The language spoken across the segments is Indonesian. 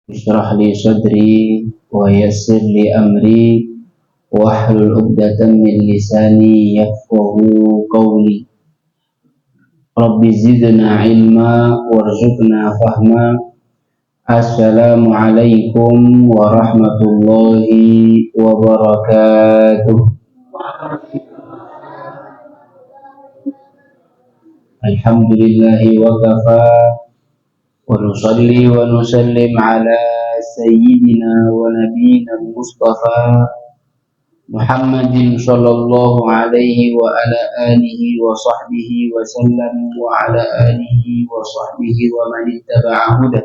Ishrah li sadri wa yassir li amri wahlul 'uqdatam min lisani yafqahu qawli. Rabbi zidna ilma warzuqna fahma. Assalamu alaikum warahmatullahi wabarakatuh. Alhamdulillahi wa kafa wa nusalli wa nusallim ala sayyidina wa nabiyina Mustafa Muhammadin sallallahu alaihi wa ala alihi wa sahbihi wa sallam wa ala alihi wa sahbihi wa man ittaba'a huda.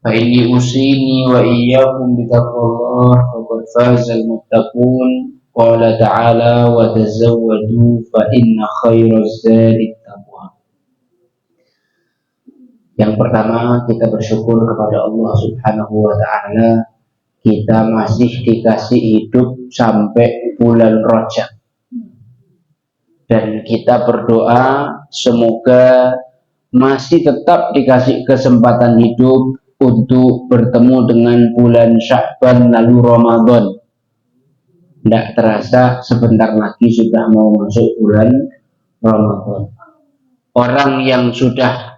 Fa inni usini wa iyyakum bi taqwallah faqad fazal muttaqun. Qala ta'ala wa tazawwadu fa inna khairaz zadi taqwa. Yang pertama, kita bersyukur kepada Allah Subhanahu wa taala, kita masih dikasih hidup sampai bulan Rajab. Dan kita berdoa semoga masih tetap dikasih kesempatan hidup untuk bertemu dengan bulan Sya'ban lalu Ramadan. Tidak terasa sebentar lagi sudah mau masuk bulan Ramadan. Orang yang sudah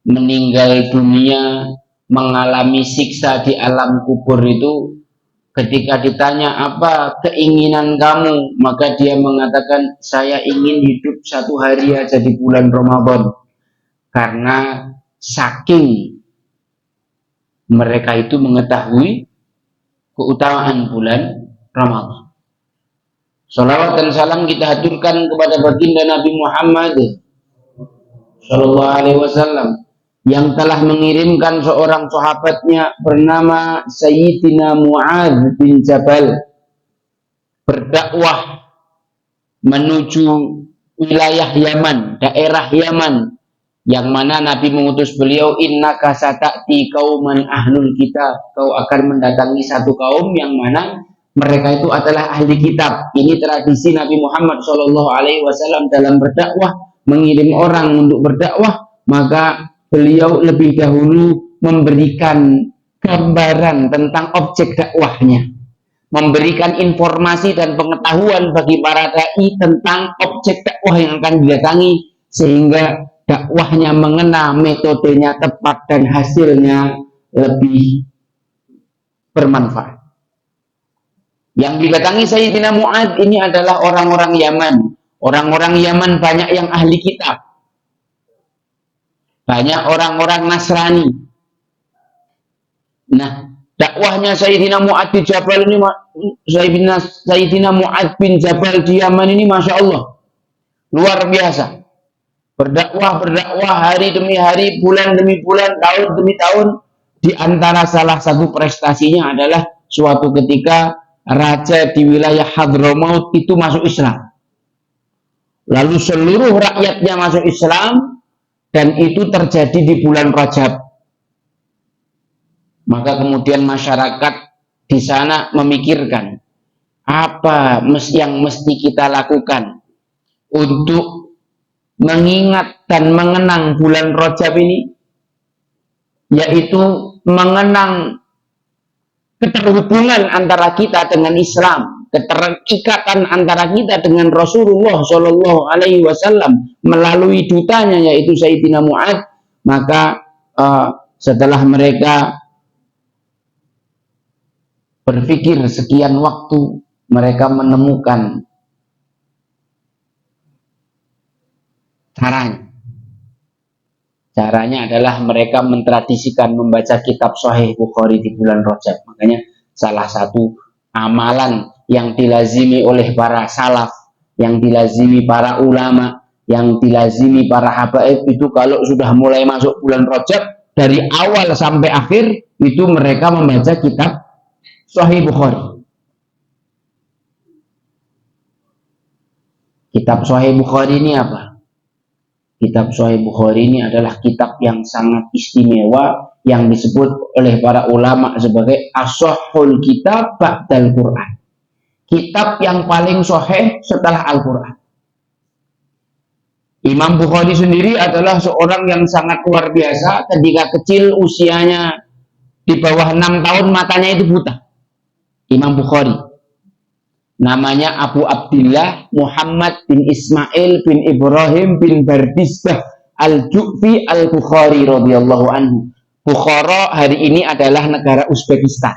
meninggal dunia, mengalami siksa di alam kubur itu, ketika ditanya apa keinginan kamu, maka dia mengatakan saya ingin hidup satu hari aja di bulan Ramadan, karena saking mereka itu mengetahui keutamaan bulan Ramadan. Salawat dan salam kita haturkan kepada baginda Nabi Muhammad Sallallahu Alaihi Wasallam yang telah mengirimkan seorang sahabatnya bernama Sayyidina Mu'adz bin Jabal berdakwah menuju wilayah Yaman, daerah Yaman, yang mana Nabi mengutus beliau, innaka sata'ti qauman ahlul kitab, kau akan mendatangi satu kaum yang mana mereka itu adalah ahli kitab. Ini tradisi Nabi Muhammad Sallallahu Alaihi Wasallam dalam berdakwah, mengirim orang untuk berdakwah, maka beliau lebih dahulu memberikan gambaran tentang objek dakwahnya, memberikan informasi dan pengetahuan bagi para dai tentang objek dakwah yang akan didatangi, sehingga dakwahnya mengena, metodenya tepat dan hasilnya lebih bermanfaat. Yang didatangi Sayyidina Mu'adz ini adalah orang-orang Yaman. Orang-orang Yaman banyak yang ahli kitab, banyak orang-orang Nasrani. Nah, dakwahnya Sayyidina Mu'adz bin Jabal ini, Sayyidina Mu'adz bin Jabal di Yaman ini, Masya Allah, luar biasa. Berdakwah hari demi hari, bulan demi bulan, tahun demi tahun. Di antara salah satu prestasinya adalah suatu ketika raja di wilayah Hadramaut itu masuk Islam. Lalu seluruh rakyatnya masuk Islam, dan itu terjadi di bulan Rajab. Maka kemudian masyarakat di sana memikirkan apa yang mesti kita lakukan untuk mengingat dan mengenang bulan Rajab ini, yaitu mengenang keterhubungan antara kita dengan Islam, keterikatan antara kita dengan Rasulullah Shallallahu Alaihi Wasallam melalui dutanya yaitu Sayyidina Mu'adz. Maka setelah mereka berpikir sekian waktu, mereka menemukan caranya. Caranya adalah mereka mentradisikan membaca kitab Sahih Bukhari di bulan Rajab. Makanya salah satu amalan yang dilazimi oleh para salaf, yang dilazimi para ulama, yang dilazimi para habaib itu, kalau sudah mulai masuk bulan Rajab, dari awal sampai akhir itu mereka membaca kitab Sahih Bukhari. Kitab Sahih Bukhari ini apa? Kitab Sahih Bukhari ini adalah kitab yang sangat istimewa, yang disebut oleh para ulama sebagai as-sahhul kitab ba'dal Quran. Kitab yang paling sahih setelah Al-Quran. Imam Bukhari sendiri adalah seorang yang sangat luar biasa. Ketika kecil usianya di bawah 6 tahun matanya itu buta. Imam Bukhari. Namanya Abu Abdillah Muhammad bin Ismail bin Ibrahim bin Bardisbah Al-Ju'fi Al-Bukhari radhiyallahu anhu. Bukhara hari ini adalah negara Uzbekistan.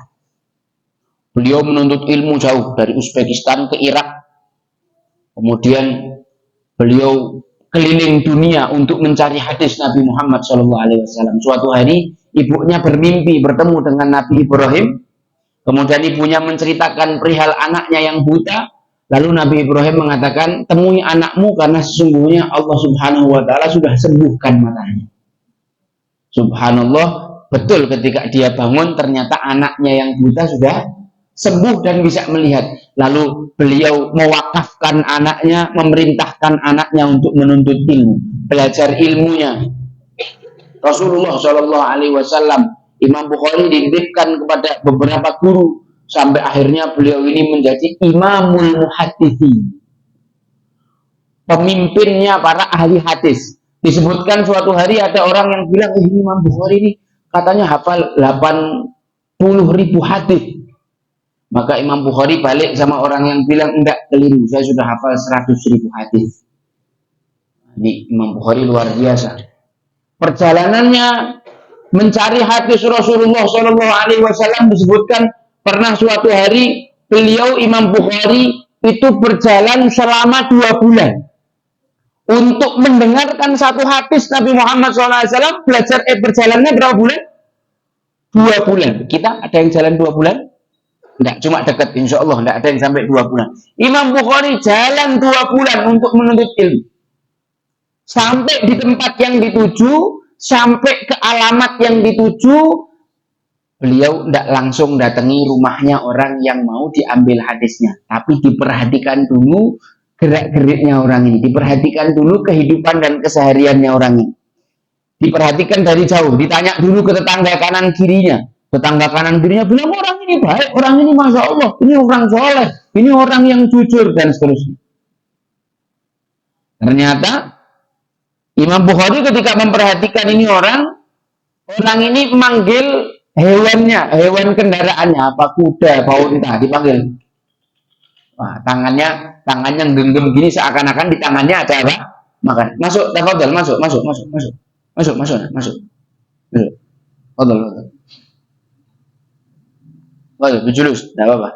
Beliau menuntut ilmu jauh dari Uzbekistan ke Irak. Kemudian beliau keliling dunia untuk mencari hadis Nabi Muhammad SAW. Suatu hari ibunya bermimpi bertemu dengan Nabi Ibrahim. Kemudian ibunya menceritakan perihal anaknya yang buta. Lalu Nabi Ibrahim mengatakan, temui anakmu karena sesungguhnya Allah Subhanahu wa Ta'ala sudah sembuhkan matanya. Subhanallah, betul ketika dia bangun ternyata anaknya yang buta sudah sembuh dan bisa melihat. Lalu beliau mewakafkan anaknya, memerintahkan anaknya untuk menuntut ilmu, belajar ilmunya. Rasulullah SAW, Imam Bukhari dititipkan kepada beberapa guru sampai akhirnya beliau ini menjadi Imamul Muhadditsin, pemimpinnya para ahli hadis. Disebutkan suatu hari ada orang yang bilang, Imam Bukhari ini katanya hafal 80.000 hadis. Maka Imam Bukhari balik sama orang yang bilang, enggak, keliru, saya sudah hafal 100.000 hadis. Ini Imam Bukhari luar biasa. Perjalanannya mencari hadis Rasulullah SAW disebutkan pernah suatu hari beliau Imam Bukhari itu berjalan selama 2 bulan untuk mendengarkan satu hadis Nabi Muhammad SAW. Berjalannya berapa bulan? 2 bulan. Kita ada yang jalan 2 bulan? Enggak, cuma dekat, insya Allah enggak ada yang sampai 2 bulan. Imam Bukhari jalan 2 bulan untuk menuntut ilmu. Sampai di tempat yang dituju, sampai ke alamat yang dituju, beliau tidak langsung datangi rumahnya orang yang mau diambil hadisnya, tapi diperhatikan dulu gerak-geriknya orang ini, diperhatikan dulu kehidupan dan kesehariannya orang ini, diperhatikan dari jauh, ditanya dulu ke tetangga kanan kirinya. Tetangga kanan kirinya bilang, orang ini baik, orang ini Masya Allah, ini orang soleh, ini orang yang jujur, dan seterusnya. Ternyata Imam Bukhari ketika memperhatikan ini orang ini memanggil hewannya, hewan kendaraannya, apa kuda, apa unta, dipanggil. Wah, tangannya genggam gini seakan-akan di tangannya ada apa? Makan. Masuk, tafadhol, masuk. Tafadhol. Waduh, julus, tidak apa-apa.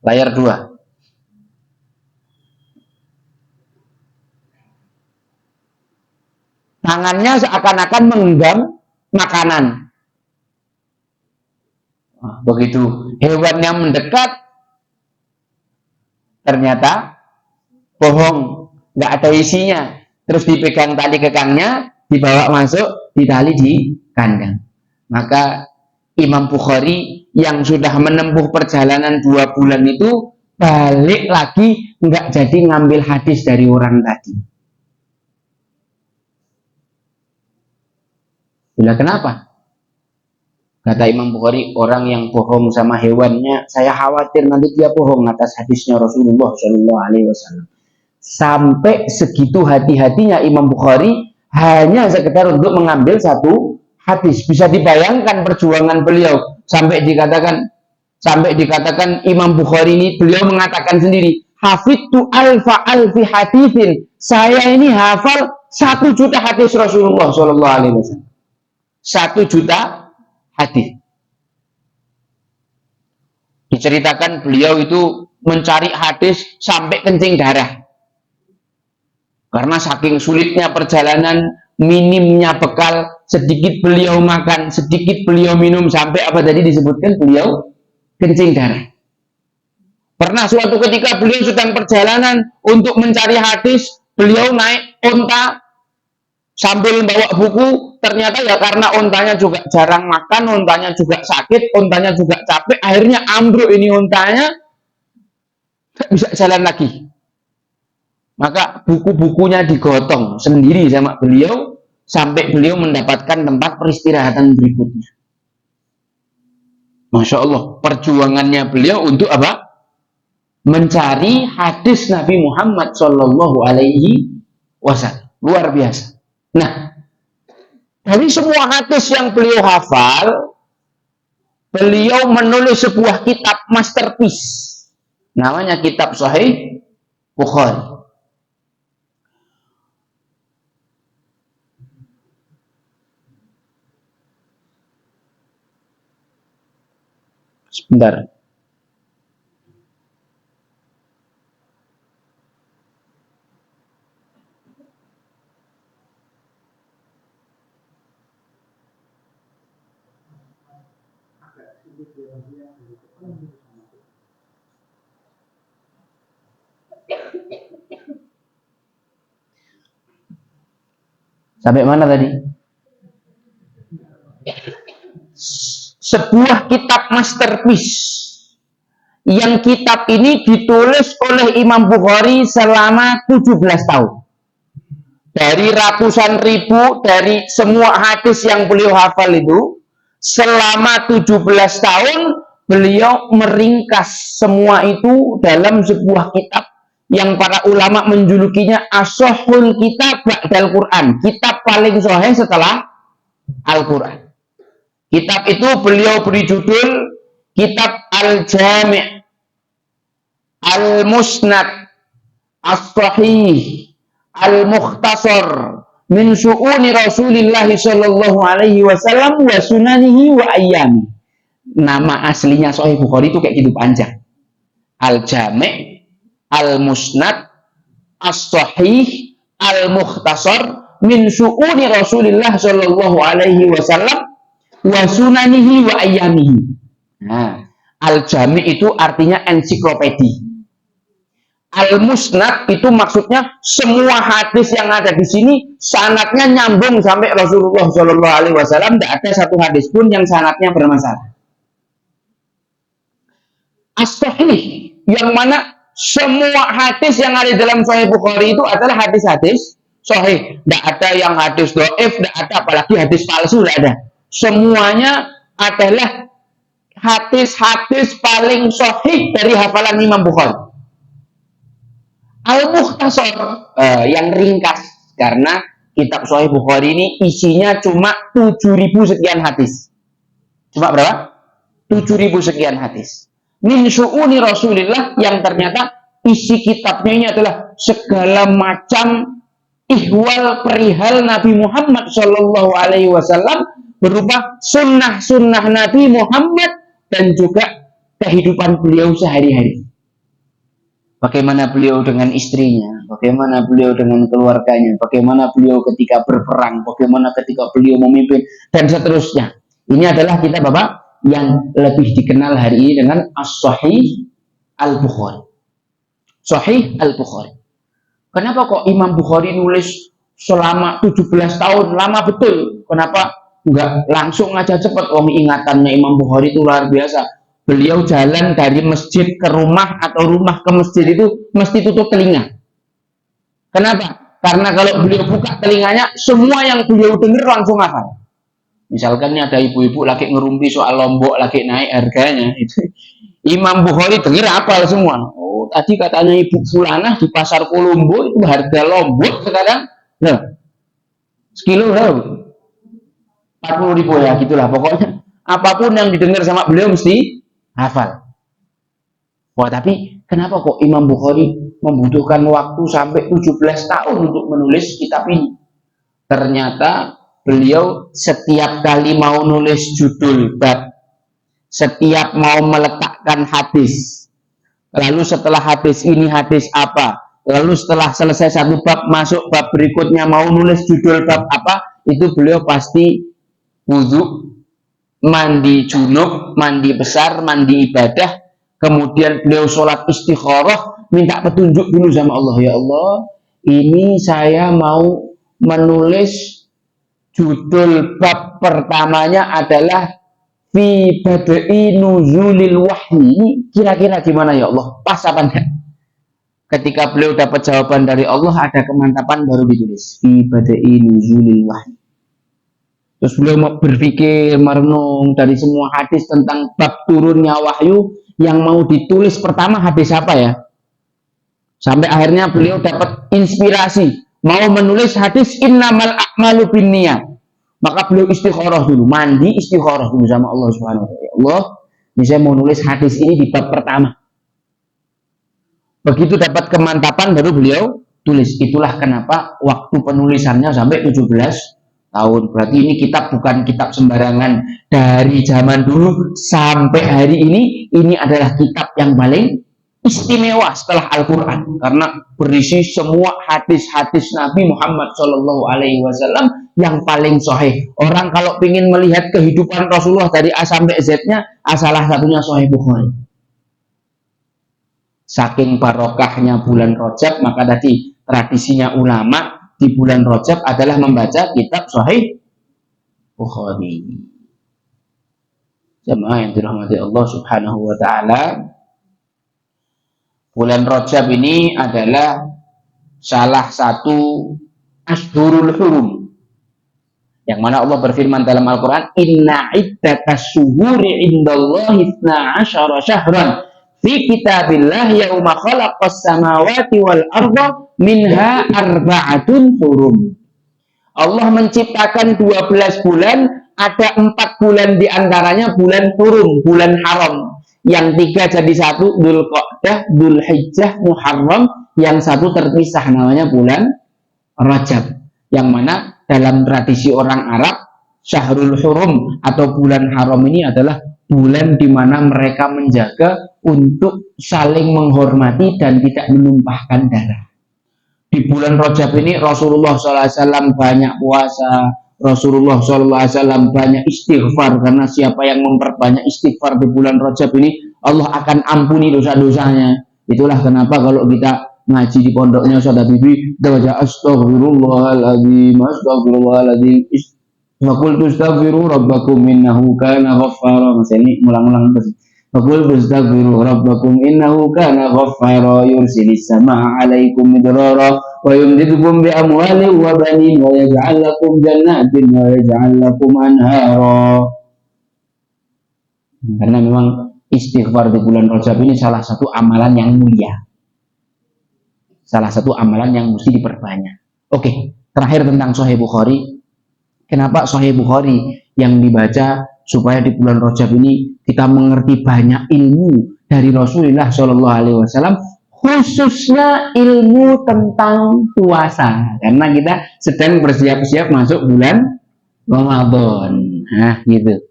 Layar 2. Tangannya seakan-akan menggenggam makanan. Nah, begitu hewannya mendekat, ternyata bohong, nggak ada isinya. Terus dipegang tali kekangnya, dibawa masuk, ditali di kandang. Maka Imam Bukhari yang sudah menempuh perjalanan 2 bulan itu balik lagi, nggak jadi ngambil hadis dari orang tadi. Bila kenapa? Kata Imam Bukhari, orang yang bohong sama hewannya, saya khawatir nanti dia bohong atas hadisnya Rasulullah SAW. Sampai segitu hati-hatinya Imam Bukhari hanya sekedar untuk mengambil satu hadis. Bisa dibayangkan perjuangan beliau sampai dikatakan Imam Bukhari ini, beliau mengatakan sendiri, hafidtu alfi hadisin. Saya ini hafal 1 juta hadis Rasulullah SAW. 1 juta hadis. Diceritakan beliau itu mencari hadis sampai kencing darah. Karena saking sulitnya perjalanan, minimnya bekal, sedikit beliau makan, sedikit beliau minum, sampai apa tadi disebutkan beliau kencing darah. Pernah suatu ketika beliau sedang perjalanan untuk mencari hadis, beliau naik unta sambil membawa buku. Ternyata ya karena untanya juga jarang makan, untanya juga sakit, untanya juga capek, akhirnya ambruk ini untanya, tidak bisa jalan lagi. Maka buku-bukunya digotong sendiri sama beliau sampai beliau mendapatkan tempat peristirahatan berikutnya. Masya Allah, perjuangannya beliau untuk apa? Mencari hadis Nabi Muhammad SAW. Luar biasa. Nah, dari semua hadis yang beliau hafal, beliau menulis sebuah kitab masterpiece. Namanya kitab Sahih Bukhari. Sebentar. Sampai mana tadi? Sebuah kitab masterpiece. Yang kitab ini ditulis oleh Imam Bukhari selama 17 tahun. Dari ratusan ribu, dari semua hadis yang beliau hafal itu, selama 17 tahun beliau meringkas semua itu dalam sebuah kitab yang para ulama menjulukinya As-Sahhul Kitab ba'dal Quran, kitab paling sahih setelah Al-Quran. Kitab itu beliau beri judul Kitab Al-Jami' Al-Musnad As-Sahih Al-Mukhtasar min syu'uni Rasulillah sallallahu alaihi wasallam wa sunanihi wa ayyami. Nama aslinya Sahih Bukhari itu kayak gitu panjang. Al-Jami' Al-Musnad As-Sahih Al-Mukhtasar min syu'uni Rasulillah sallallahu alaihi wasallam wa sunanihi wa ayyamihi. Nah, Al-Jami' itu artinya ensiklopedi. Al-Musnad itu maksudnya semua hadis yang ada di sini sanadnya nyambung sampai Rasulullah sallallahu alaihi wasallam, tidak ada satu hadis pun yang sanadnya bermasalah. As-Sahih yang mana semua hadis yang ada dalam Sahih Bukhari itu adalah hadis-hadis sahih. Tidak ada yang hadis dhaif, tidak ada apalagi hadis palsu, tidak ada. Semuanya adalah hadis-hadis paling sahih dari hafalan Imam Bukhari. Al-Mukhtasar yang ringkas, karena kitab Sahih Bukhari ini isinya cuma 7.000 sekian hadis. Cuma berapa? 7.000 sekian hadis. Min syu'uni Rasulillah, yang ternyata isi kitabnya ini adalah segala macam ihwal perihal Nabi Muhammad Shallallahu Alaihi Wasallam, berupa sunnah-sunnah Nabi Muhammad dan juga kehidupan beliau sehari-hari. Bagaimana beliau dengan istrinya, bagaimana beliau dengan keluarganya, bagaimana beliau ketika berperang, bagaimana ketika beliau memimpin, dan seterusnya. Ini adalah kita Bapak yang lebih dikenal hari ini dengan As-Sahih Al-Bukhari. Sahih Al-Bukhari. Kenapa kok Imam Bukhari nulis selama 17 tahun? Lama betul. Kenapa enggak langsung aja cepat? Wong ingatannya Imam Bukhari itu luar biasa. Beliau jalan dari masjid ke rumah atau rumah ke masjid itu mesti tutup telinga. Kenapa? Karena kalau beliau buka telinganya, semua yang beliau dengar langsung hafal. Misalkan ini ada ibu-ibu lagi ngerumpi soal lombok lagi naik harganya, itu Imam Bukhari dengar apal semua. Oh, tadi katanya ibu fulanah di pasar Kolombo itu harga lombok sekarang, nah, sekilo berapa? 40.000 ya, gitulah pokoknya. Apapun yang didengar sama beliau mesti hafal. Wah, tapi kenapa kok Imam Bukhari membutuhkan waktu sampai 17 tahun untuk menulis kitab ini? Ternyata beliau setiap kali mau nulis judul bab, setiap mau meletakkan hadis, lalu setelah hadis ini hadis apa, lalu setelah selesai satu bab masuk bab berikutnya mau nulis judul bab apa, itu beliau pasti wudhu, mandi junub, mandi besar, mandi ibadah, kemudian beliau sholat istikharah, minta petunjuk dulu sama Allah. Ya Allah, ini saya mau menulis judul bab pertamanya adalah fi badai nuzulil wahyi. Kira-kira gimana ya Allah? Pas apa enggak? Ketika beliau dapat jawaban dari Allah, ada kemantapan, baru ditulis fi badai nuzulil wahyi. Terus beliau berpikir, merenung dari semua hadis tentang bab turunnya wahyu, yang mau ditulis pertama hadis apa ya? Sampai akhirnya beliau dapat inspirasi, mau menulis hadis innamal a'malu binniyat Maka beliau istikharah dulu, mandi istikharah dulu sama Allah Subhanahu wa taala. Ya Allah, ini saya mau nulis hadis ini di bab pertama. Begitu dapat kemantapan baru beliau tulis. Itulah kenapa waktu penulisannya sampai 17 tahun. Berarti ini kitab bukan kitab sembarangan. Dari zaman dulu sampai hari ini adalah kitab yang paling istimewa setelah Al-Quran, karena berisi semua hadis-hadis Nabi Muhammad SAW yang paling sahih. Orang kalau ingin melihat kehidupan Rasulullah dari A sampai Z-nya, salah satunya Sahih Bukhari. Saking barokahnya bulan Rajab, maka tadi tradisinya ulama di bulan Rajab adalah membaca kitab Sahih Bukhari. Jemaah yang dirahmati Allah Subhanahu wa taala, bulan Rajab ini adalah salah satu Ashhurul Hurum, yang mana Allah berfirman dalam Al-Quran, Inna iddatas syuhuri indallahi 12 syahran fi kitabillah yauma khalaqas samawati wal arda minha arba'atun hurum. Allah menciptakan 12 bulan, ada 4 bulan diantaranya bulan hurum, bulan haram. Yang 3 jadi 1, Dzulqa'dah, Dzulhijjah, Muharram. Yang 1 terpisah namanya bulan Rajab. Yang mana dalam tradisi orang Arab, Syahrul Hurum atau bulan haram ini adalah bulan di mana mereka menjaga untuk saling menghormati dan tidak menumpahkan darah. Di bulan Rajab ini Rasulullah SAW banyak puasa, Rasulullah SAW banyak istighfar, karena siapa yang memperbanyak istighfar di bulan Rajab ini, Allah akan ampuni dosa-dosanya. Itulah kenapa kalau kita ngaji di pondoknya Ustaz Bibi, baca astaghfirullahaladzim, astaghfirullahaladzim, faqul tustaghfiru rabbakum innahu kana ghaffara. Mas ini ulang-ulang terus. Faqul tustaghfiru rabbakum innahu kana ghaffara yursilis samaa 'alaikum midrara wa yumdidukum bi amwalin wa banin wa yaj'al lakum jannatin wa yaj'al lakum anhara. Karena memang istighfar di bulan Rajab ini salah satu amalan yang mulia. Salah satu amalan yang mesti diperbanyak. Oke, terakhir tentang Sahih Bukhari. Kenapa Sahih Bukhari yang dibaca supaya di bulan Rajab ini kita mengerti banyak ilmu dari Rasulullah SAW, khususnya ilmu tentang puasa, karena kita sedang bersiap-siap masuk bulan Ramadan. Nah, gitu.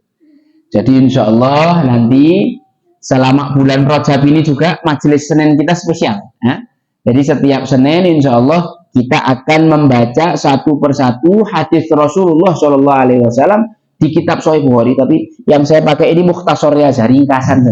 Jadi insya Allah nanti selama bulan Rajab ini juga majelis Senin kita spesial. Jadi setiap Senin insya Allah kita akan membaca satu persatu hadis Rasulullah SAW di kitab Sahih Bukhari. Tapi yang saya pakai ini mukhtasornya aja, ringkasan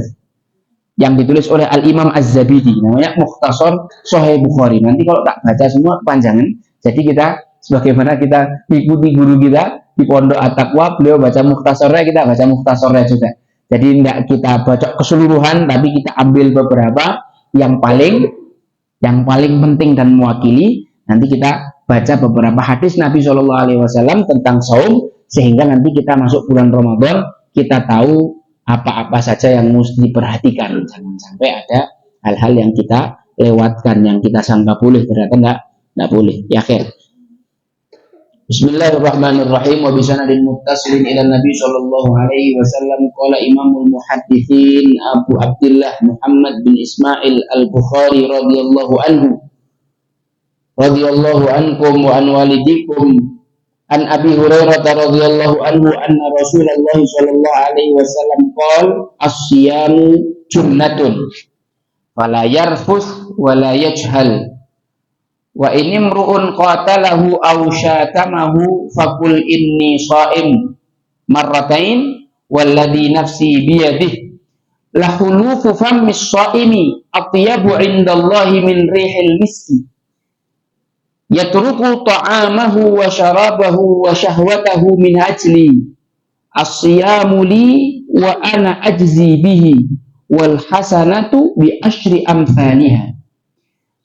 yang ditulis oleh Al-Imam Az-Zabidi, namanya Mukhtasar Sahih Bukhari. Nanti kalau tak baca semua panjangan, jadi kita sebagaimana kita ikuti guru kita di Pondok At-Taqwa, beliau baca mukhtasornya, kita baca mukhtasornya juga. Jadi tidak kita baca keseluruhan, tapi kita ambil beberapa yang paling penting dan mewakili. Nanti kita baca beberapa hadis Nabi SAW tentang saum, sehingga nanti kita masuk bulan Ramadan, kita tahu apa-apa saja yang mesti diperhatikan. Jangan sampai ada hal-hal yang kita lewatkan, yang kita sangka boleh, ternyata tidak boleh. Ya akhir. Bismillahirrahmanirrahim. Wa bisanadin muttasilin ila Nabi sallallahu alaihi wasallam qala Imamul Muhadditsin Abu Abdullah Muhammad bin Ismail Al-Bukhari radhiyallahu ankum wa an walidikum an Abi Hurairah radhiyallahu anhu anna Rasulullah sallallahu alaihi wasallam qala as-siyamu junnatun fala yarfus wala yajhal wa ini mru'un qatalahu aw syatamahu faqul inni sha'im marratain walladhi nafsi biyadihi la khulufu fammis sha'imi atyabu indallahi min rihil miski yatruku ta'amahu wa syarabahu wa syahwatahu min ajli as-siyamu li wa ana ajzi bihi wal hasanatu bi asyri amthaliha.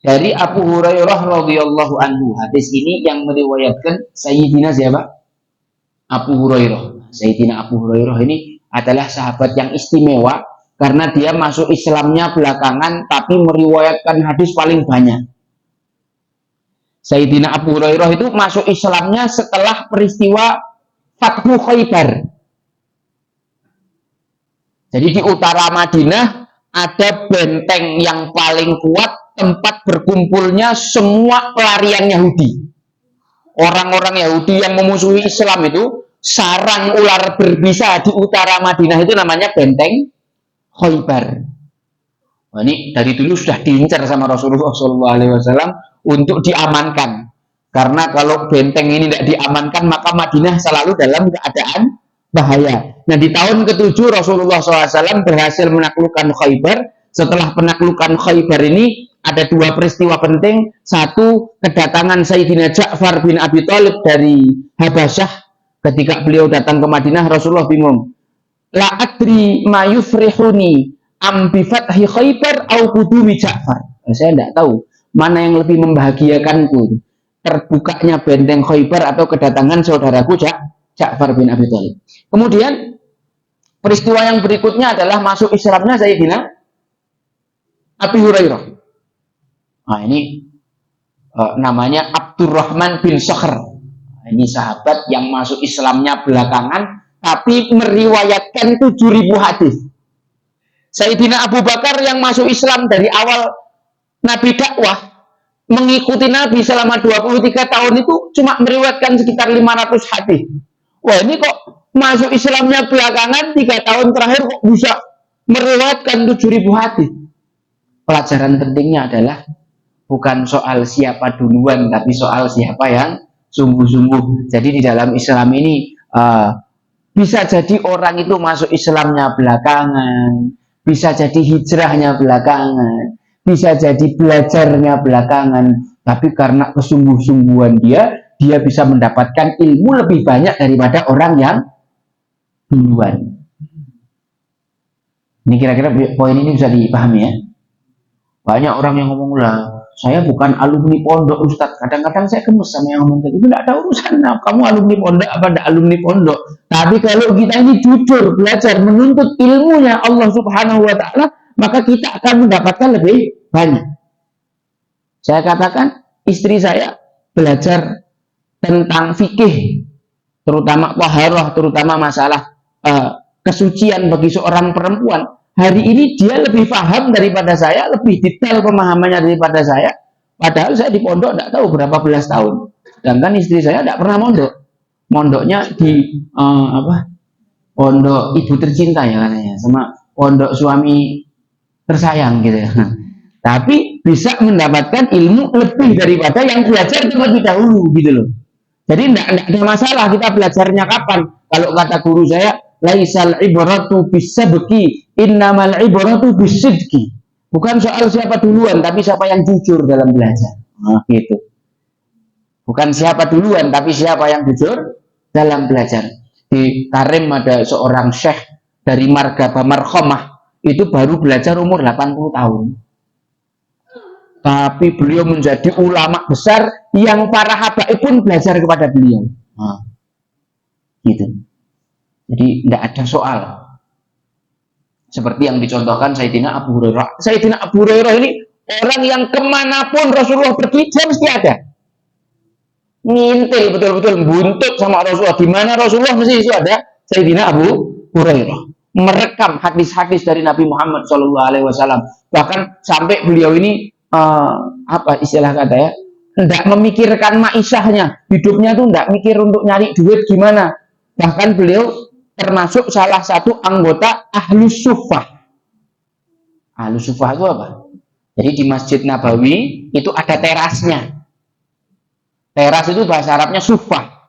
Dari Abu Hurairah radhiyallahu anhu. Hadis ini yang meriwayatkan Sayyidina siapa? Abu Hurairah. Sayyidina Abu Hurairah ini adalah sahabat yang istimewa karena dia masuk Islamnya belakangan tapi meriwayatkan hadis paling banyak. Sayyidina Abu Hurairah itu masuk Islamnya setelah peristiwa Fathu Khaybar. Jadi di utara Madinah ada benteng yang paling kuat, tempat berkumpulnya semua pelarian Yahudi. Orang-orang Yahudi yang memusuhi Islam itu, sarang ular berbisa di utara Madinah itu namanya benteng Khaybar. Nah, ini dari dulu sudah diincar sama Rasulullah SAW untuk diamankan. Karena kalau benteng ini tidak diamankan, maka Madinah selalu dalam keadaan bahaya. Nah, di tahun ke-7 Rasulullah SAW berhasil menaklukkan Khaybar. Setelah penaklukan Khaybar ini ada dua peristiwa penting. Satu, kedatangan Sayyidina Ja'far bin Abi Thalib dari Habasyah. Ketika beliau datang ke Madinah, Rasulullah bingung. La adri ma yufrihuni am bi fathi Khaybar au qudumi Ja'far. Saya tidak tahu mana yang lebih membahagiakanku, terbukanya benteng Khaybar atau kedatangan saudaraku Ja'far bin Abi Thalib. Kemudian peristiwa yang berikutnya adalah masuk Islamnya Sayyidina Abi Hurairah. Nah, ini namanya Abdurrahman bin Sakhr. Ini sahabat yang masuk Islamnya belakangan, tapi meriwayatkan 7.000 hadis. Sayyidina Abu Bakar yang masuk Islam dari awal Nabi dakwah, mengikuti Nabi selama 23 tahun itu cuma meriwayatkan sekitar 500 hadis. Wah, ini kok masuk Islamnya belakangan 3 tahun terakhir kok bisa meriwayatkan 7.000 hadis. Pelajaran pentingnya adalah bukan soal siapa duluan, tapi soal siapa yang sungguh-sungguh. Jadi di dalam Islam ini bisa jadi orang itu masuk Islamnya belakangan, bisa jadi hijrahnya belakangan, bisa jadi belajarnya belakangan, tapi karena kesungguh-sungguhan dia bisa mendapatkan ilmu lebih banyak daripada orang yang duluan. Ini kira-kira poin ini bisa dipahami ya. Banyak orang yang ngomong lah, saya bukan alumni pondok Ustadz. Kadang-kadang saya gemes sama yang ngomong kayak gitu. Tidak ada urusan, kamu alumni pondok apa tidak alumni pondok. Tapi kalau kita ini jujur belajar menuntut ilmunya Allah Subhanahu Wa Taala, maka kita akan mendapatkan lebih banyak. Saya katakan istri saya belajar tentang fikih, terutama taharah, terutama masalah kesucian bagi seorang perempuan. Hari ini dia lebih paham daripada saya, lebih detail pemahamannya daripada saya. Padahal saya di pondok tidak tahu berapa belas tahun. Sedangkan istri saya tidak pernah mondok. Mondoknya di pondok ibu tercinta ya katanya, sama pondok suami tersayang gitu ya. Tapi bisa mendapatkan ilmu lebih daripada yang belajar terlebih dahulu gitu loh. Jadi tidak ada masalah kita belajarnya kapan. Kalau kata guru saya, laisal ibratu bisabqi innamal ibratu bisidqi. Bukan soal siapa duluan, tapi siapa yang jujur dalam belajar. Nah, gitu. Bukan siapa duluan, tapi siapa yang jujur dalam belajar. Di Tarim ada seorang syekh dari marga Bamarkhomah, itu baru belajar umur 80 tahun. Tapi beliau menjadi ulama besar yang para habaib pun belajar kepada beliau. Nah, gitu. Jadi tidak ada soal. Seperti yang dicontohkan Sayyidina Abu Hurairah. Sayyidina Abu Hurairah ini orang yang kemanapun Rasulullah pergi, dia mesti ada. Ngintil betul-betul, buntut sama Rasulullah. Di mana Rasulullah mesti itu ada Sayyidina Abu Hurairah. Merekam hadis-hadis dari Nabi Muhammad SAW. Bahkan sampai beliau ini apa istilah kata ya, tidak memikirkan maisahnya. Hidupnya tuh tidak mikir untuk nyari duit gimana. Bahkan beliau termasuk salah satu anggota Ahlus Suffah. Ahlus Suffah itu apa? Jadi di Masjid Nabawi itu ada terasnya. Teras itu bahasa Arabnya Suffah.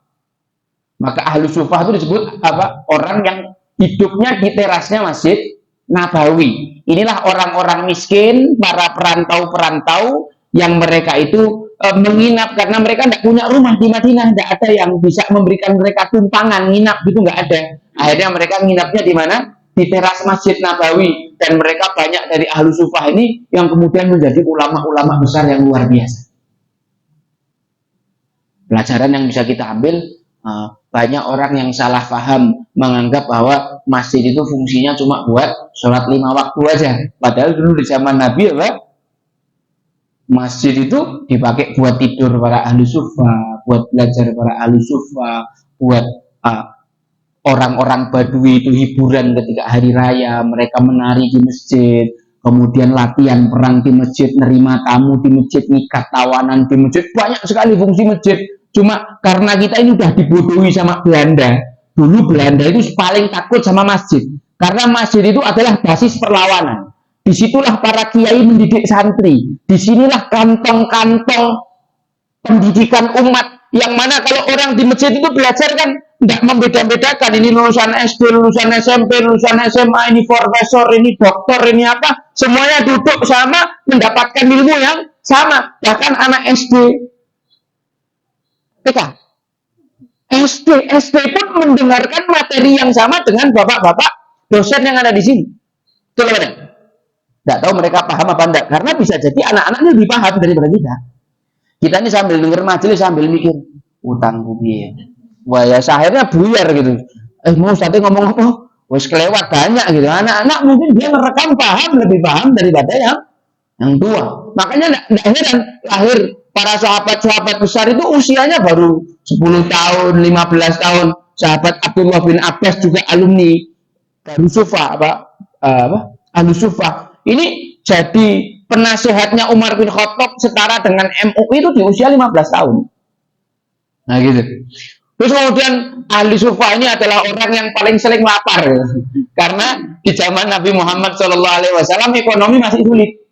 Maka Ahlus Suffah itu disebut apa? Orang yang hidupnya di terasnya Masjid Nabawi. Inilah orang-orang miskin, para perantau-perantau yang mereka itu menginap karena mereka tidak punya rumah di Madinah, tidak ada yang bisa memberikan mereka tumpangan nginap gitu, nggak ada. Akhirnya mereka nginapnya di mana? Di teras Masjid Nabawi. Dan mereka banyak dari Ahlus Suffah ini yang kemudian menjadi ulama-ulama besar yang luar biasa. Pelajaran yang bisa kita ambil, banyak orang yang salah paham menganggap bahwa masjid itu fungsinya cuma buat sholat 5 waktu aja. Padahal dulu di zaman Nabi masjid itu dipakai buat tidur para ahli sufa, buat belajar para ahli sufa, buat orang-orang Badui itu hiburan ketika hari raya, mereka menari di masjid, kemudian latihan perang di masjid, nerima tamu di masjid, nikah tawanan di masjid, banyak sekali fungsi masjid. Cuma karena kita ini udah dibodohi sama Belanda, dulu Belanda itu paling takut sama masjid, karena masjid itu adalah basis perlawanan. Disitulah para kiai mendidik santri, disinilah kantong-kantong pendidikan umat, yang mana kalau orang di masjid itu belajar kan tidak membeda-bedakan, ini lulusan SD, lulusan SMP, lulusan SMA, ini profesor, ini dokter, ini apa, semuanya duduk sama, mendapatkan ilmu yang sama. Bahkan anak SD, TK, SD pun mendengarkan materi yang sama dengan bapak-bapak dosen yang ada di sini. Betul kan? Tidak tahu mereka paham apa enggak, karena bisa jadi anak-anaknya lebih paham daripada kita. Kita ini sambil denger majelis sambil mikir, utangku biaya. Wah ya akhirnya buyar gitu. Mau Ustaz ngomong apa? Wes kelewat banyak gitu. Anak-anak mungkin dia merekam paham, lebih paham daripada yang tua. Makanya tidak heran lahir para sahabat-sahabat besar itu usianya baru 10 tahun, 15 tahun. Sahabat Abdullah bin Abbas juga alumni Al-Sufa Al-Sufa. Ini jadi penasehatnya Umar bin Khattab setara dengan MUI itu di usia 15 tahun. Nah gitu. Terus kemudian ahli sufa ini adalah orang yang paling sering lapar, karena di zaman Nabi Muhammad SAW ekonomi masih sulit.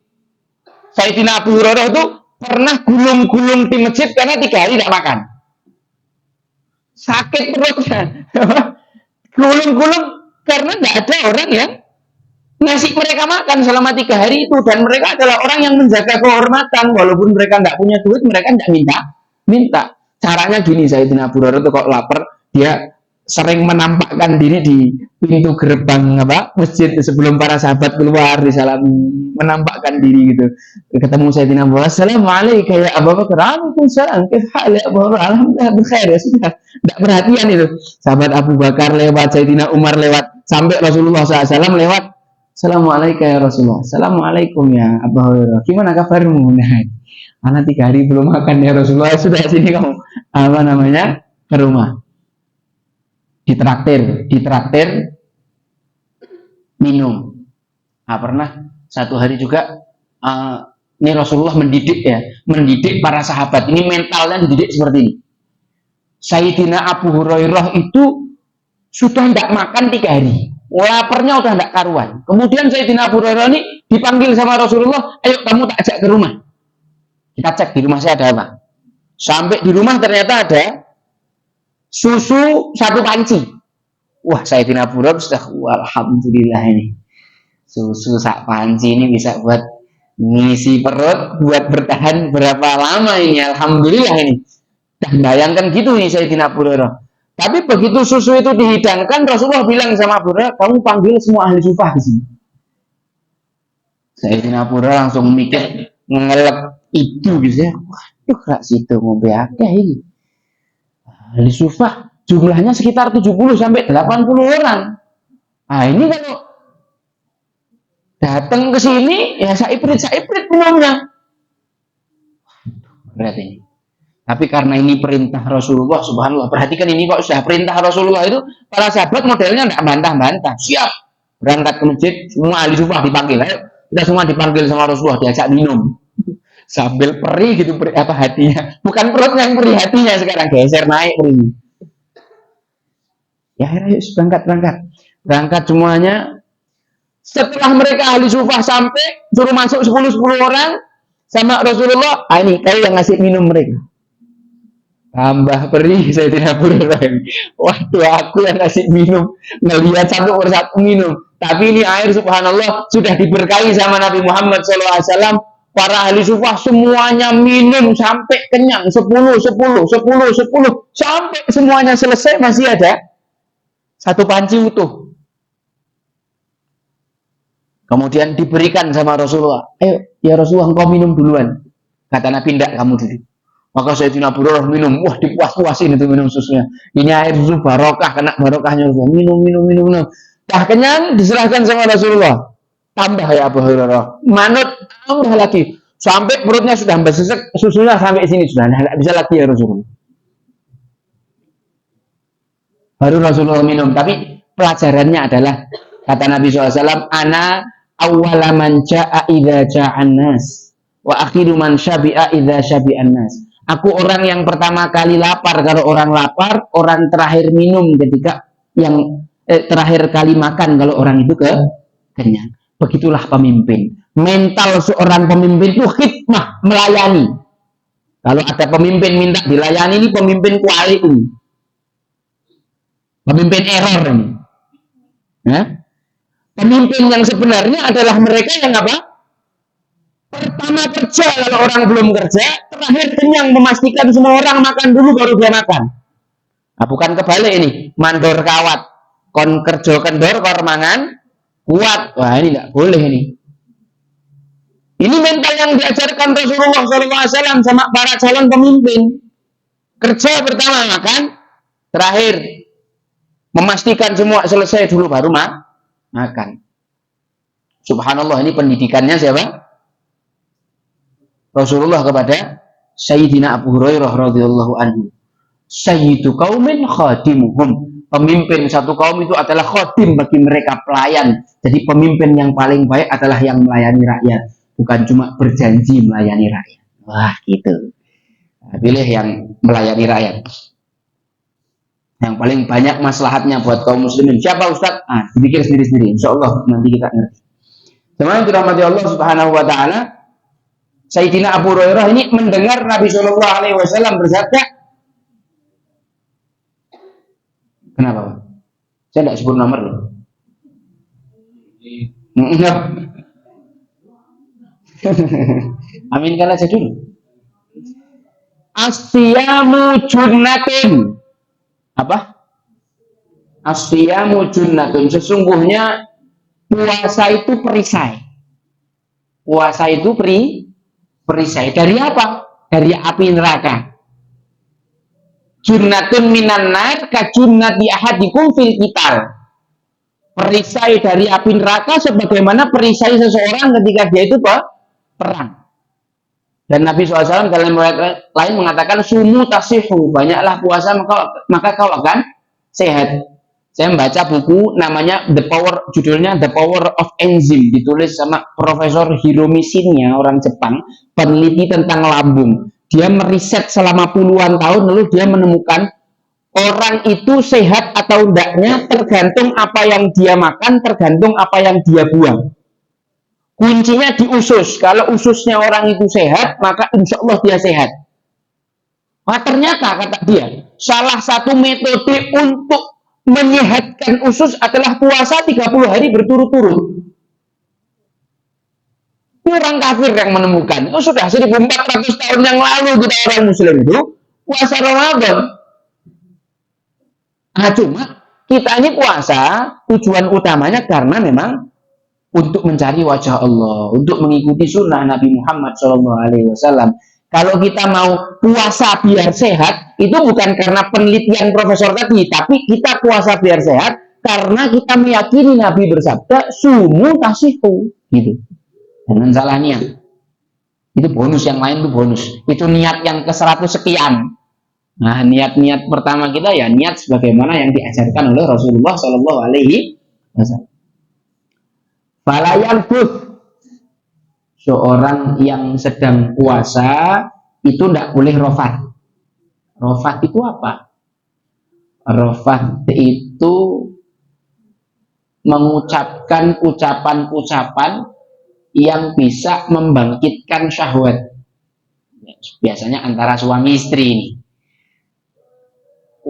Sayyidina Abu Hurairah itu pernah gulung-gulung di masjid karena 3 hari tidak makan, sakit perutnya. Gulung-gulung karena tidak ada orang yang ngasih mereka makan selama 3 hari itu, dan mereka adalah orang yang menjaga kehormatan, walaupun mereka tidak punya duit, mereka tidak minta. Caranya gini, Sayyidina Abu Hurairah itu kok lapar, dia sering menampakkan diri di pintu gerbang masjid sebelum para sahabat keluar, disalami, menampakkan diri gitu. Ketemu Sayyidina Abu Hurairah, Assalamualaikum ya Abu Bakar. Waalaikumsalam. Abu Hurairah, alhamdulillah bikhair ya sudah. Tidak perhatian itu. Sahabat Abu Bakar lewat, Sayyidina Umar lewat, sampai Rasulullah SAW lewat. Assalamualaikum ya Rasulullah. Assalamualaikum ya Abu Hurairah. Gimana kabarmu? Anak 3 hari belum makan ya Rasulullah. Sudah sini kamu ke rumah. Ditraktir minum. Pernah satu hari juga ini Rasulullah mendidik para sahabat. Ini mentalnya dididik seperti ini. Sayyidina Abu Hurairah itu sudah tidak makan 3 hari. Laparnya udah tidak karuan. Kemudian Sayyidina Abu Hurairah ini dipanggil sama Rasulullah, ayo kamu tak ajak ke rumah. Kita cek di rumah saya ada apa. Sampai di rumah ternyata ada susu 1 panci. Wah, Sayyidina Abu Hurairah sudah, alhamdulillah ini. Susu 1 panci ini bisa buat ngisi perut, buat bertahan berapa lama ini. Alhamdulillah ini. Dan bayangkan gitu nih Sayyidina Abu Hurairah. Tapi begitu susu itu dihidangkan, Rasulullah bilang sama Abu Hurairah, kamu panggil semua ahli sufah di sini. Sayyidina Abu Hurairah langsung mikir, ngelek itu gitu ya. Waduh, gak situ ngombe akeh ini. Ahli sufah jumlahnya sekitar 70 sampai 80 orang. Nah, ini kalau datang ke sini ya saiprit minumnya. Berarti ini. Tapi karena ini perintah Rasulullah, subhanallah, perhatikan ini kok sudah perintah Rasulullah itu, para sahabat modelnya tidak bantah-bantah, siap berangkat ke masjid, semua ahli sufah dipanggil, ayo kita semua dipanggil sama Rasulullah, diajak minum, sambil perih gitu, hatinya, bukan perutnya yang perih, hatinya sekarang geser naik perihnya. Ya akhirnya berangkat semuanya. Setelah mereka ahli sufah sampai, suruh masuk 10 orang sama Rasulullah, ini kayak yang ngasih minum mereka. Tambah perih saya tidak berani. Waduh, aku yang kasih minum, ngelihat satu persatu minum. Tapi ini air subhanallah sudah diberkahi sama Nabi Muhammad SAW. Para ahli sufah semuanya minum sampai kenyang, 10 sampai semuanya selesai, masih ada 1 panci utuh. Kemudian diberikan sama Rasulullah. Ayo ya Rasulullah, engkau minum duluan. Kata Nabi, tidak, kamu dulu. Maka Sayyidina Abu Hurairah minum, wah dipuas-puasin itu minum susunya. Ini air susu barokah, kena barokahnya Rasulullah. Minum. Dah kenyang, diserahkan sama Rasulullah. Tambah ya Abu Hurairah. Manut, tambah lagi. Sampai perutnya sudah sesek, susunya sampai sini sudah. Tidak bisa lagi ya Rasulullah. baru Rasulullah minum. Tapi pelajarannya adalah kata Nabi SAW, ana awwala man ja'a idza ja'an nas wa akhiru man syabi'a idza syabi'an nas. Aku orang yang pertama kali lapar kalau orang lapar, orang terakhir minum ketika yang terakhir kali makan kalau orang itu kenyang. Begitulah pemimpin. Mental seorang pemimpin itu khidmah, melayani. Kalau ada pemimpin minta dilayani, ini pemimpin kuali ini. Pemimpin error ini. Ya? Pemimpin yang sebenarnya adalah mereka yang apa? Pertama kerja kalau orang belum kerja, terakhir kenyang, memastikan semua orang makan dulu baru dia makan. Nah, bukan kebalik ini, mandor kawat, kon kerja kendor kor mangan kuat. Wah, ini enggak boleh ini. Ini mental yang diajarkan Rasulullah SAW sama para calon pemimpin. Kerja pertama makan, terakhir memastikan semua selesai dulu baru makan. Subhanallah, ini pendidikannya siapa? Rasulullah kepada Sayyidina Abu Hurairah radhiyallahu anhu. Sayyidu qaumin khadimuhum. Pemimpin satu kaum itu adalah khadim bagi mereka, pelayan. Jadi pemimpin yang paling baik adalah yang melayani rakyat, bukan cuma berjanji melayani rakyat. Wah, gitu. Nah, pilih yang melayani rakyat. Yang paling banyak maslahatnya buat kaum muslimin. Siapa Ustaz? Dipikir sendiri-sendiri. Insyaallah nanti kita ngerti. Teman-teman dirahmati Allah Subhanahu wa taala, Sayyidina Abu Hurairah ini mendengar Nabi Shallallahu alaihi wasallam bersabda. Kenapa, Pak? Saya tidak sebut nomor loh. Aminkan aja dulu. Asyamu junnatun. Apa? Asyamu junnatun. Sesungguhnya puasa itu perisai. Puasa itu perisai. Dari apa? Dari api neraka. Junnatun minan nar ka junnati ahadikum fil qital. Perisai dari api neraka sebagaimana perisai seseorang ketika dia itu perang. Dan Nabi SAW dalam riwayat lain mengatakan sumu tasihu, banyaklah puasa maka kau akan sehat. Saya membaca buku namanya judulnya The Power of Enzyme, ditulis sama Profesor Hiromi Shinya, orang Jepang, peneliti tentang lambung. Dia meriset selama puluhan tahun, lalu dia menemukan orang itu sehat atau enggaknya tergantung apa yang dia makan, tergantung apa yang dia buang. Kuncinya di usus. Kalau ususnya orang itu sehat, maka insya Allah dia sehat. Nah, ternyata kata dia, salah satu metode untuk menyehatkan usus adalah puasa 30 hari berturut-turut. Orang kafir yang menemukan. Itu sudah 1400 tahun yang lalu kita orang muslim itu puasa Ramadan. Nah, cuma kita ini puasa tujuan utamanya karena memang untuk mencari wajah Allah, untuk mengikuti sunnah Nabi Muhammad SAW. Kalau kita mau puasa biar sehat, itu bukan karena penelitian profesor tadi, tapi kita puasa biar sehat karena kita meyakini Nabi bersabda, sumu tasihu, gitu. Jangan salah niat. Itu bonus, yang lain itu bonus. Itu niat yang ke-100 sekian. Nah, niat-niat pertama kita ya niat sebagaimana yang diajarkan oleh Rasulullah Shallallahu Alaihi Wasallam. Falayan bud, seorang yang sedang puasa itu tidak boleh rofat. Rofat itu apa? Rofat itu mengucapkan ucapan-ucapan yang bisa membangkitkan syahwat. Biasanya antara suami istri ini.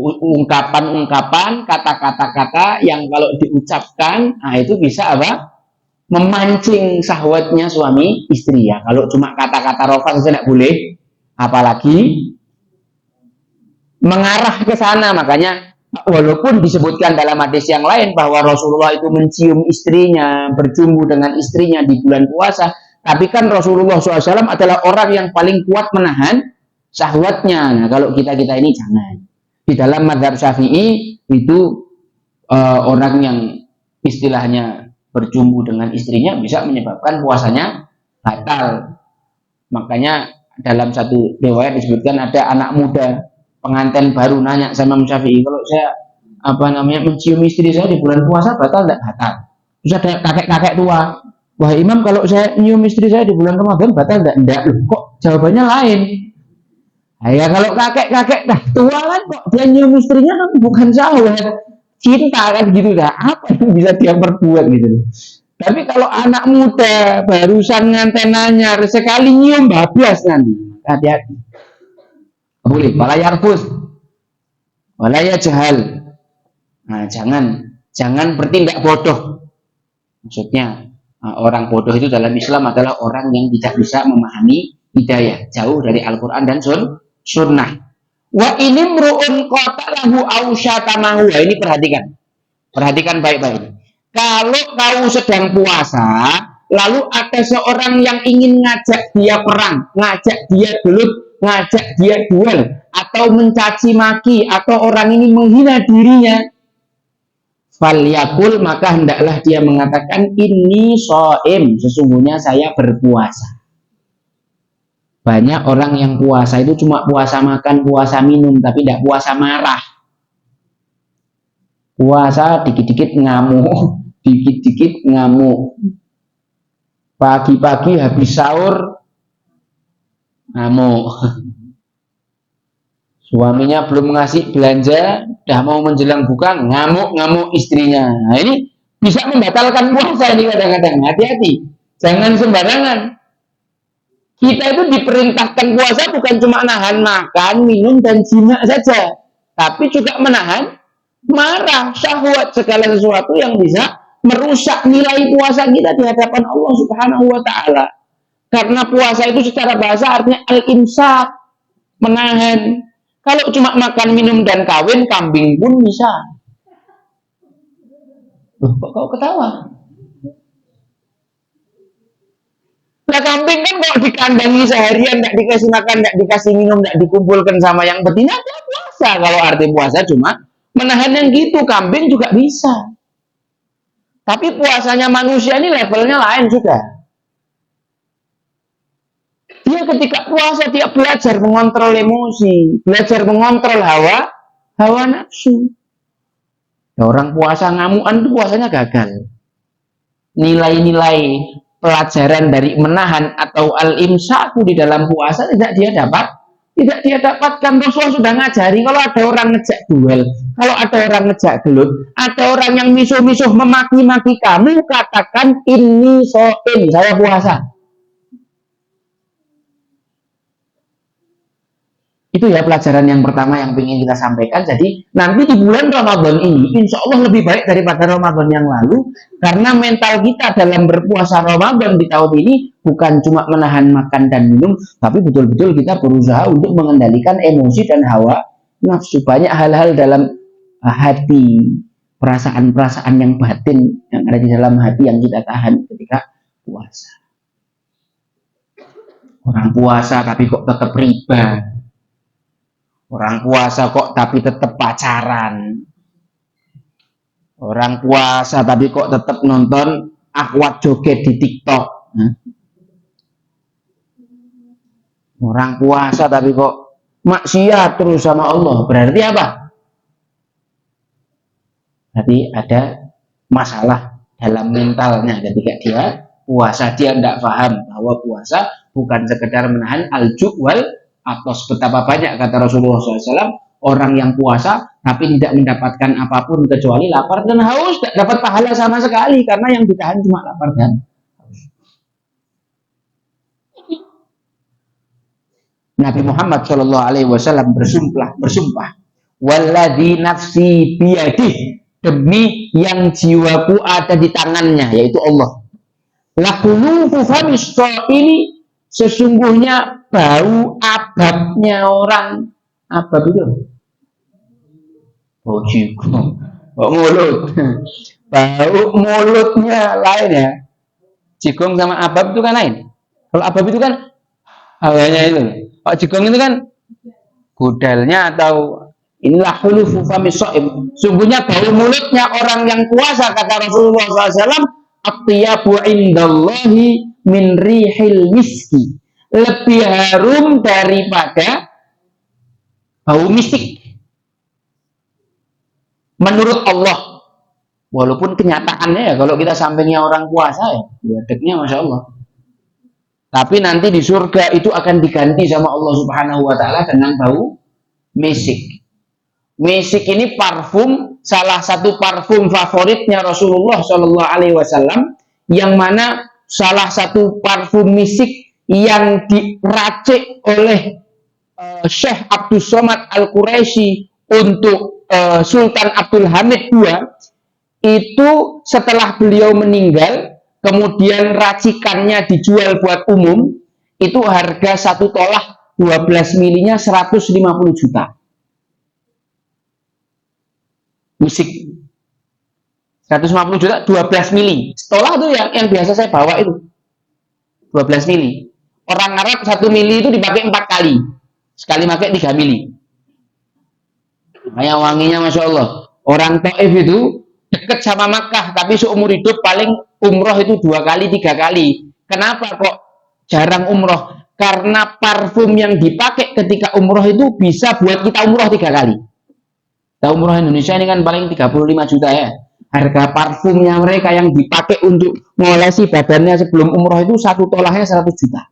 Ungkapan-ungkapan, kata-kata yang kalau diucapkan, itu bisa apa? Memancing syahwatnya suami istri ya. Kalau cuma kata-kata rofat saja tidak boleh, apalagi mengarah ke sana. Makanya walaupun disebutkan dalam hadis yang lain bahwa Rasulullah itu mencium istrinya, berjumbu dengan istrinya di bulan puasa, tapi kan Rasulullah SAW adalah orang yang paling kuat menahan syahwatnya. Nah, kalau kita ini jangan. Di dalam mazhab Syafi'i itu orang yang istilahnya berjumbu dengan istrinya bisa menyebabkan puasanya batal. Makanya dalam satu riwayat disebutkan ada anak muda pengantin baru nanya sama Imam Syafi'i, kalau saya mencium istri saya di bulan puasa batal tidak? Batal. Terus ada kakek-kakek tua, wah imam kalau saya nyium istri saya di bulan Ramadan batal tidak? Enggak. Kok jawabannya lain? Nah, ya kalau kakek-kakek dah tua kan kok dia nyium istrinya kan bukan syahwat, cinta kan gitu dah. Apa yang bisa dia perbuat gitu? Tapi kalau anak muda barusan nganten anyar sekali nyium bablas nanti. Hati-hati. Boleh, walayarfus, walaya jahal. Nah, jangan bertindak bodoh. Maksudnya orang bodoh itu dalam Islam adalah orang yang tidak bisa memahami hidayah, jauh dari Al-Quran dan Sunnah. Wa ini mru'un qatalahu ausyatamahu. Ini perhatikan baik-baik. Kalau kau sedang puasa, lalu ada seorang yang ingin ngajak dia perang, ngajak dia gelut, ngajak dia duel, atau mencaci maki, atau orang ini menghina dirinya, falyakul, maka hendaklah dia mengatakan inni shaim, sesungguhnya saya berpuasa. Banyak orang yang puasa itu cuma puasa makan, puasa minum, tapi tidak puasa marah. Puasa dikit-dikit ngamuk, dikit-dikit ngamuk. Pagi-pagi habis sahur ngamuk. Suaminya belum ngasih belanja, dah mau menjelang buka, ngamuk istrinya. Nah ini bisa membatalkan puasa ini kadang-kadang. Hati-hati, jangan sembarangan. Kita itu diperintahkan puasa bukan cuma nahan makan, minum, dan jima saja, tapi juga menahan marah, syahwat, segala sesuatu yang bisa merusak nilai puasa kita di hadapan Allah Subhanahu wa Ta'ala. Karena puasa itu secara bahasa artinya al-imsak, menahan. Kalau cuma makan, minum, dan kawin, kambing pun bisa. Loh, kok kau ketawa? Nah, kambing kan kalau dikandangi seharian, tidak dikasih makan, tidak dikasih minum, tidak dikumpulkan sama yang betina, dia puasa. Kalau arti puasa cuma menahan yang gitu, kambing juga bisa. Tapi puasanya manusia ini levelnya lain sudah. Dia ketika puasa, dia belajar mengontrol emosi, belajar mengontrol hawa nafsu. Ya, orang puasa ngamuan itu puasanya gagal. Nilai-nilai pelajaran dari menahan atau al-imsaku di dalam puasa tidak dia dapatkan. Rasulullah sudah ngajari kalau ada orang ngejak duel, kalau ada orang ngejak gelut, ada orang yang misuh-misuh memaki-maki kamu, katakan ini shaim, saya puasa. Itu ya pelajaran yang pertama yang ingin kita sampaikan. Jadi nanti di bulan Ramadan ini insya Allah lebih baik daripada Ramadan yang lalu, karena mental kita dalam berpuasa Ramadan di tahun ini bukan cuma menahan makan dan minum, tapi betul-betul kita berusaha untuk mengendalikan emosi dan hawa nafsu. Banyak hal-hal dalam hati, perasaan-perasaan yang batin yang ada di dalam hati yang kita tahan ketika puasa. Orang puasa tapi kok tetap riba. Orang puasa kok tapi tetap pacaran. Orang puasa tapi kok tetap nonton akwat joget di TikTok. Orang puasa tapi kok maksiat terus sama Allah. Berarti apa? Berarti ada masalah dalam mentalnya ketika dia puasa. Dia tidak paham bahwa puasa bukan sekedar menahan al-ju' wal atos. Betapa banyak kata Rasulullah SAW orang yang puasa tapi tidak mendapatkan apapun kecuali lapar dan haus, tidak dapat pahala sama sekali karena yang ditahan cuma lapar dan haus. Nabi Muhammad SAW bersumpah, walladzi nafsi biyadih, demi yang jiwaku ada di tangannya, yaitu Allah. Lakulufu famis ini, sesungguhnya bau ababnya orang, abab itu bau jigong, bau mulut, bau mulutnya lain ya. Jigong sama abab itu kan lain. Kalau abab itu kan hawanya itu, kalau jigong itu kan gudalnya atau inilah hulufu famis shaim. Sungguhnya bau mulutnya orang yang puasa, kata Rasulullah SAW, atyabu indallahi min rihil miski, lebih harum daripada bau misik. menurut Allah. Walaupun kenyataannya ya kalau kita sampingnya orang puasa ya wadeknya Masya Allah. Tapi nanti di surga itu akan diganti sama Allah Subhanahu wa taala dengan bau misik. Misik ini parfum, salah satu parfum favoritnya Rasulullah Shallallahu alaihi wasallam, yang mana salah satu parfum misik yang diracik oleh Syekh Abdul Somad Al-Quraisy untuk Sultan Abdul Hamid II, itu setelah beliau meninggal, kemudian racikannya dijual buat umum, itu harga satu tolah 12 milinya 150 juta. Misik 150 juta 12 mili. Tolah itu yang biasa saya bawa itu 12 mili. Orang Arab 1 mili itu dipakai 4 kali. Sekali pakai 3 mili. Kayak wanginya Masya Allah. Orang Taif itu dekat sama Makkah, tapi seumur hidup paling umroh itu 2 kali, 3 kali. Kenapa kok jarang umroh? Karena parfum yang dipakai ketika umroh itu bisa buat kita umroh 3 kali. Kita umroh Indonesia ini kan paling 35 juta ya. Harga parfumnya mereka yang dipakai untuk mengolesi badannya sebelum umroh itu satu tolahnya 100 juta.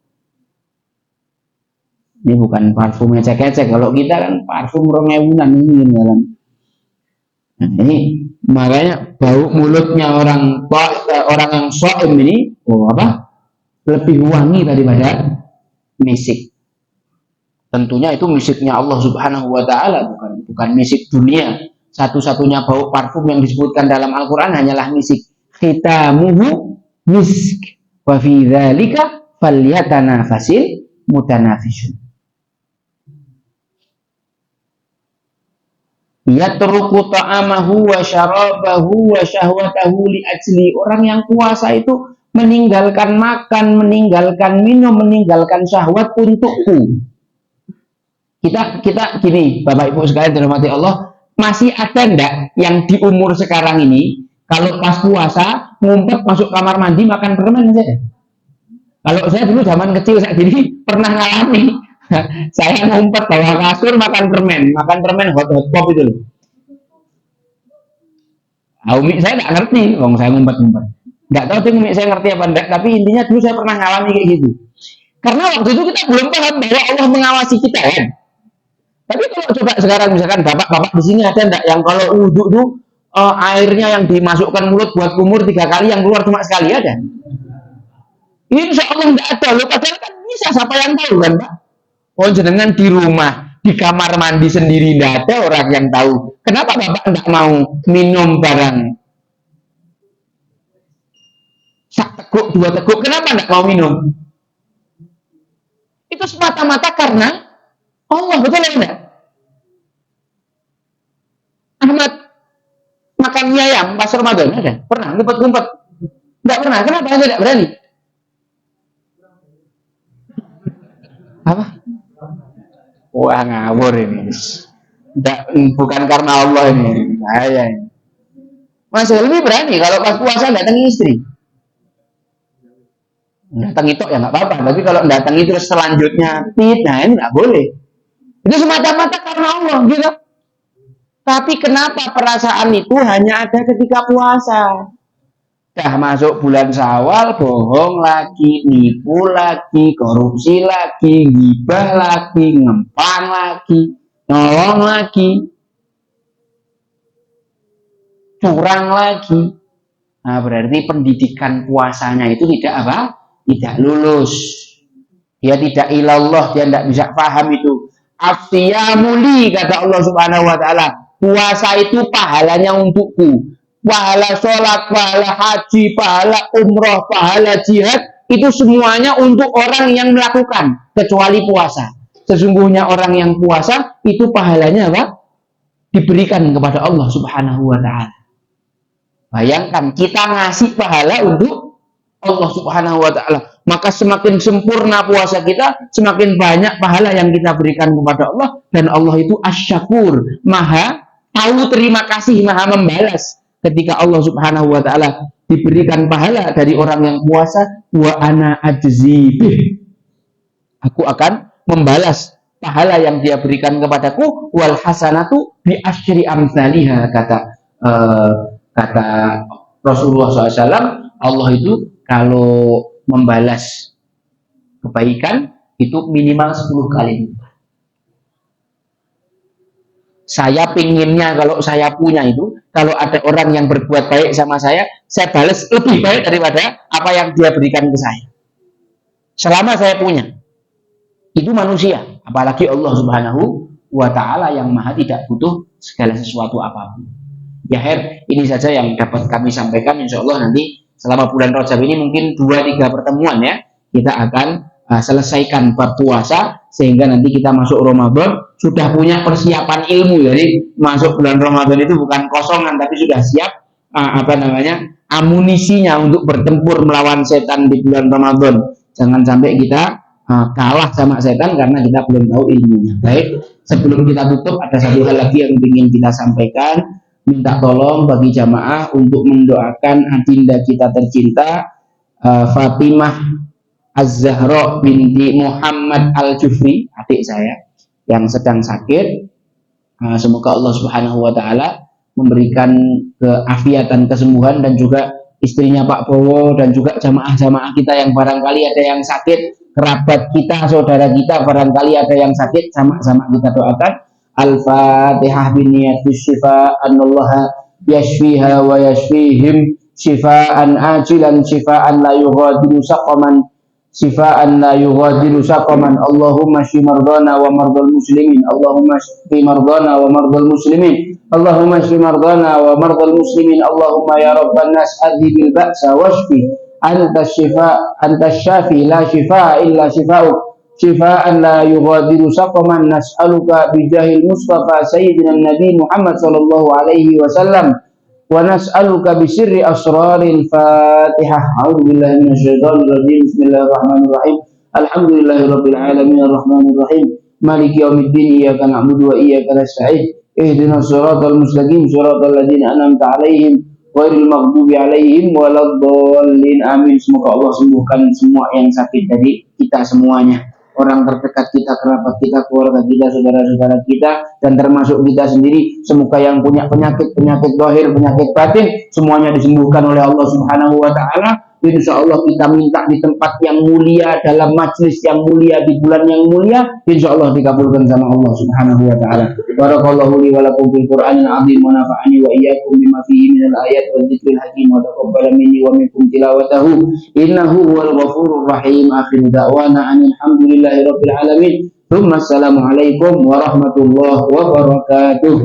Ini bukan parfum ecek-ecek. Kalau kita kan parfum 2000-an ini kan. Nah, ini makanya bau mulutnya orang yang shaim ini lebih wangi daripada misik. Tentunya itu misiknya Allah Subhanahu wa taala, bukan misik dunia. Satu-satunya bau parfum yang disebutkan dalam Al-Qur'an hanyalah misik. Khitamuhu misk wa fi dzalika falyatanafasil mutanafisun. Yatruku ta'amahu wa syarabahu wa syahwatahu li ajli. Orang yang puasa itu meninggalkan makan, meninggalkan minum, meninggalkan syahwat untukku. Kita gini, Bapak Ibu sekalian dirahmati Allah, masih ada enggak yang di umur sekarang ini kalau pas puasa ngumpet masuk kamar mandi makan permen saja? Kalau saya dulu zaman kecil saya jadi pernah ngalami. Saya ngumpet bawa kasur makan permen hot pop itu loh. Umi saya nggak ngerti, saya ngumpet. Nggak tahu tuh umi saya ngerti apa enggak, tapi intinya dulu saya pernah ngalami kayak gitu. Karena waktu itu kita belum paham bahwa Allah mengawasi kita kan. Tapi kalau coba sekarang misalkan bapak-bapak di sini ada enggak yang kalau wudhu tuh airnya yang dimasukkan mulut buat kumur 3 kali, yang keluar cuma sekali ada? Insya Allah enggak ada loh, padahal kan bisa, siapa yang tahu kan Pak? Oh jenengan di rumah, di kamar mandi sendiri tidak ada orang yang tahu. Kenapa Bapak tidak mau minum barang? Sak teguk, 2 teguk, kenapa tidak mau minum? Itu semata-mata karena Allah, betul enggak? Ahmad makan mie ayam pas Ramadan ada? Pernah ngumpet-ngumpet? Tidak pernah. Kenapa Anda tidak berani? Apa? Wah ngawur ini. Bukan karena Allah ini. Bahaya ini. Mas Helmi berani kalau pas puasa datang istri. Datang itu ya nggak apa-apa. Tapi kalau datang itu selanjutnya nah ini nggak boleh. Itu semata-mata karena Allah gitu. Tapi kenapa perasaan itu hanya ada ketika puasa? Dah masuk bulan Syawal, bohong lagi, nipu lagi, korupsi lagi, gibah lagi, ngempang lagi, nolong lagi, curang lagi. Nah, berarti pendidikan puasanya itu tidak apa? Tidak lulus. Dia tidak ilallah, dia tidak bisa paham itu. Afsiyamuli kata Allah Subhanahu wa taala. Puasa itu pahalanya untukku. Pahala sholat, pahala haji, pahala umroh, pahala jihad, itu semuanya untuk orang yang melakukan, kecuali puasa. Sesungguhnya orang yang puasa, itu pahalanya apa? Diberikan kepada Allah Subhanahu wa ta'ala. Bayangkan, kita ngasih pahala untuk Allah Subhanahu wa ta'ala. Maka semakin sempurna puasa kita, semakin banyak pahala yang kita berikan kepada Allah. Dan Allah itu asyakur, maha tahu terima kasih, maha membalas. Ketika Allah Subhanahu wa ta'ala diberikan pahala dari orang yang puasa, wa ana ajzi bih, aku akan membalas pahala yang dia berikan kepadaku, wal hasanatu bi asyri amsalihha, kata Kata Rasulullah SAW, Allah itu kalau membalas kebaikan itu minimal 10 kali. Saya pinginnya kalau saya punya itu, kalau ada orang yang berbuat baik sama saya balas lebih baik daripada apa yang dia berikan ke saya. Selama saya punya. Itu manusia, apalagi Allah Subhanahu wa Ta'ala yang maha tidak butuh segala sesuatu apapun. Ya ini saja yang dapat kami sampaikan. Insya Allah nanti selama bulan Rajab ini mungkin 2-3 pertemuan ya, kita akan selesaikan bab puasa sehingga nanti kita masuk Ramadan sudah punya persiapan ilmu. Jadi masuk bulan Ramadan itu bukan kosongan tapi sudah siap amunisinya untuk bertempur melawan setan di bulan Ramadan. Jangan sampai kita kalah sama setan karena kita belum tahu ilmunya. Baik, sebelum kita tutup ada satu hal lagi yang ingin kita sampaikan. Minta tolong bagi jamaah untuk mendoakan adinda kita tercinta Fatimah Az-Zahra binti Muhammad Al-Jufri, adik saya yang sedang sakit. Semoga Allah Subhanahu wa Ta'ala memberikan keafiatan, kesembuhan, dan juga istrinya Pak Bowo dan juga jamaah-jamaah kita yang barangkali ada yang sakit, kerabat kita, saudara kita barangkali ada yang sakit, sama-sama kita doakan. Al-Fatihah binniyatis syifa anallaha yashfiha wa yashfihim syifaan ajilan syifaan la yughadiru saqaman syifaan la yughadiru saqaman. Allahumma shfi mardana wa mardal muslimin. Allahumma shfi mardana wa mardal muslimin. Allahumma shfi mardana wa mardal muslimin. Allahumma ya rabban nas adhibil ba'sa washfi anta syifa anta syafi la shifa illa shifa'uk syifaan la yughadiru saqaman. Nas'aluka bijahil Mustafa Sayyidina Nabi Muhammad sallallahu alaihi wasallam wa nas'aluka bisirri asraril Fatihah. A'udzubillahi minasyaitonir rajim. Bismillahirrahmanirrahim. Alhamdulillahirabbil alamin arrahmanir rahim maliki yaumiddin iyyaka na'budu wa iyyaka nasta'in ihdinas siratal mustaqim siratal ladzina an'amta 'alaihim ghairil maghdubi 'alaihim waladdallin. Amin. Semoga Allah sembuhkan semua yang sakit dari kita semuanya, orang terdekat kita, kerabat kita, keluarga kita, saudara-saudara kita, dan termasuk kita sendiri. Semoga yang punya penyakit zahir, penyakit batin, semuanya disembuhkan oleh Allah Subhanahu wa Ta'ala. Insya Allah kita minta di tempat yang mulia, dalam majlis yang mulia, di bulan yang mulia, insya Allah dikabulkan sama Allah Subhanahu wa Ta'ala. Barakallahu li wa lakum fil Qur'anil azim wa nafa'ani wa iyyakum bima fihi minal ayat wa dzikril hakim wa taqabbala minni wa minkum tilawatahu innahu huwal ghafurur rahim. Akhiru da'wana alhamdulillahi rabbil alamin. Assalamualaikum warahmatullahi wabarakatuh.